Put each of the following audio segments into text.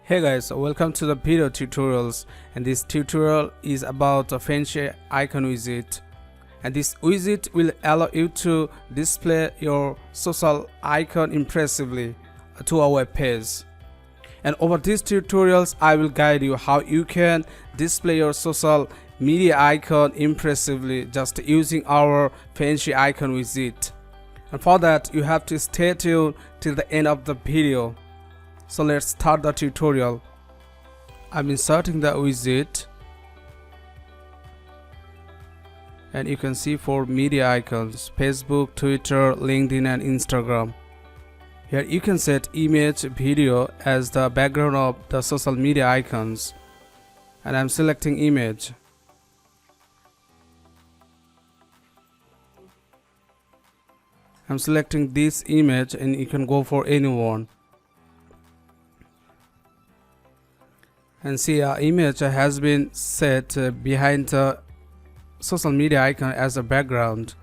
Hey guys, welcome to the video tutorials, and this tutorial is about a fancy icon widget, and this widget will allow you to display your social icon impressively to a web page. And over these tutorials I will guide you how you can display your social media icon impressively just using our fancy icon widget. And for that you have to stay tuned till the end of the video. So let's start the tutorial. I'm inserting the widget, and you can see 4 media icons: Facebook, Twitter, LinkedIn and Instagram. Here you can set image, video as the background of the social media icons, and I'm selecting image. I'm selecting this image, and you can go for any one. And see, our image has been set behind the social media icon as a background.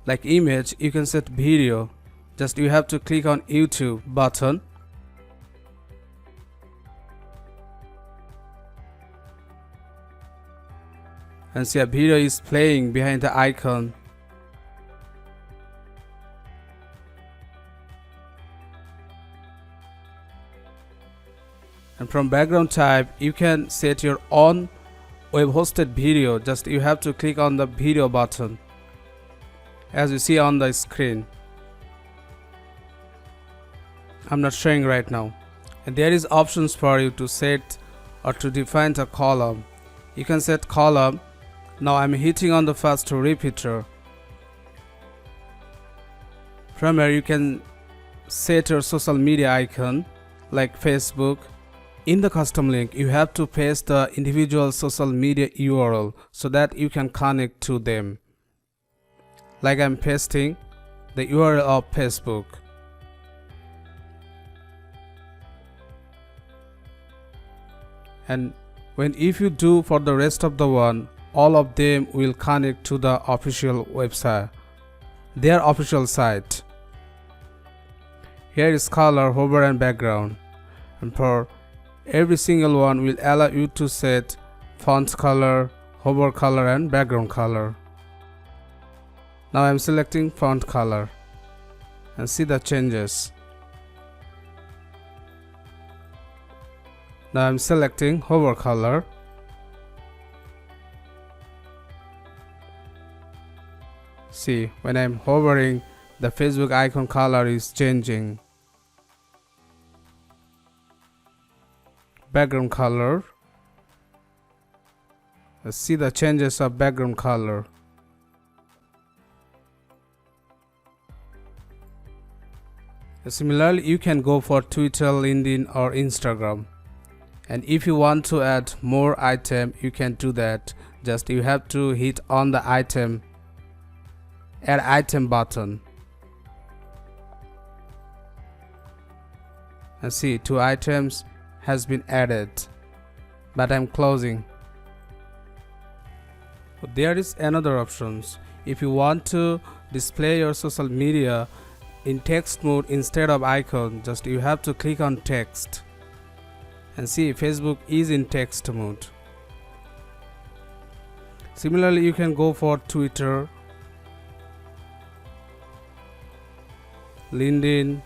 Like image, you can set video. Just you have to click on YouTube button. And see, a video is playing behind the icon. And from background type you can set your own web hosted video. Just you have to click on the video button as you see on the screen. I'm not showing right now. And there is options for you to set or to define a column. You can set column. Now I'm hitting on the first repeater. From here you can set your social media icon like Facebook. In the custom link you have to paste the individual social media URL so that you can connect to them. Like I'm pasting the URL of Facebook. And if you do for the rest of the one, all of them will connect to the official website, their official site. Here is color, hover and background, and for every single one will allow you to set font color, hover color and background color. Now I'm selecting font color and see the changes. Now I'm selecting hover color. See, when I'm hovering, the Facebook icon color is changing. Background color. Let's see the changes of background color. Similarly, you can go for Twitter, LinkedIn or Instagram. And if you want to add more item, you can do that. Just you have to hit on the item, add item button. And see, 2 items has been added, but I'm closing. There is another options. If you want to display your social media in text mode instead of icon, just you have to click on text. And see, Facebook is in text mode. Similarly, you can go for Twitter, LinkedIn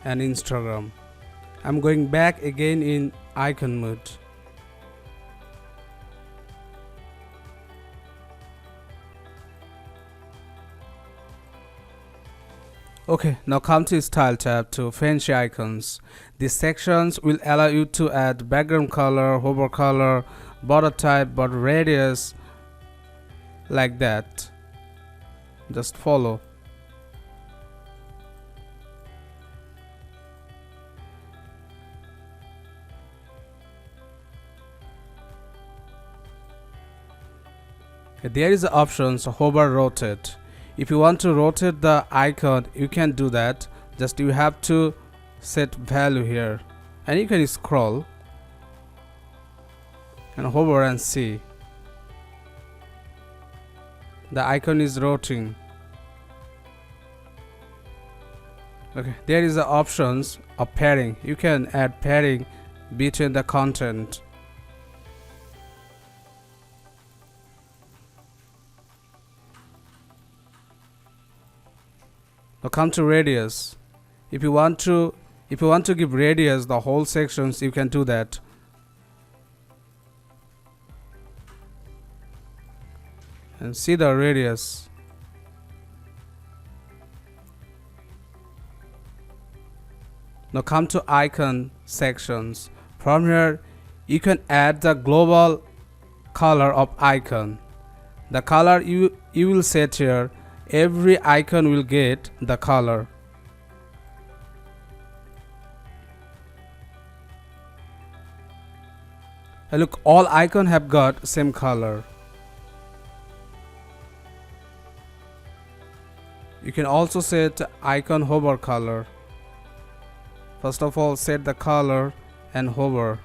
and Instagram. I'm going back again in icon mode. Okay, now come to Style tab to fancy icons. These sections will allow you to add background color, hover color, border type, border radius, like that. Just follow. There is the options hover, rotate. If you want to rotate the icon, you can do that. Just you have to set value here, and you can scroll and hover and see the icon is rotating. Okay, there is the options of pairing. You can add pairing between the content. Now come to radius. If you want to give radius the whole sections, you can do that. And see the radius. Now come to icon sections. From here you can add the global color of icon. The color you will set here, every icon will get the color. And look, all icons have got same color. You can also set icon hover color. First of all, set the color and hover.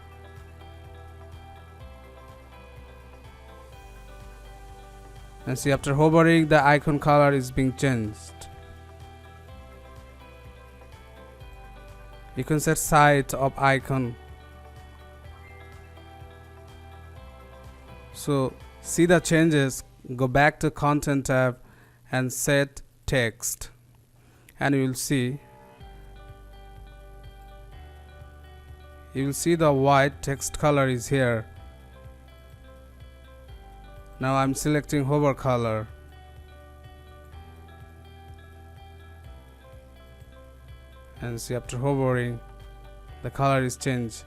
And see, after hovering, the icon color is being changed. You can set size of icon. So see the changes. Go back to content tab and set text, and you will see the white text color is here. Now I'm selecting hover color. And see, after hovering, the color is changed.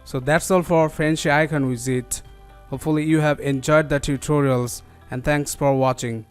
So that's all for fancy icon widget. Hopefully you have enjoyed the tutorials, and thanks for watching.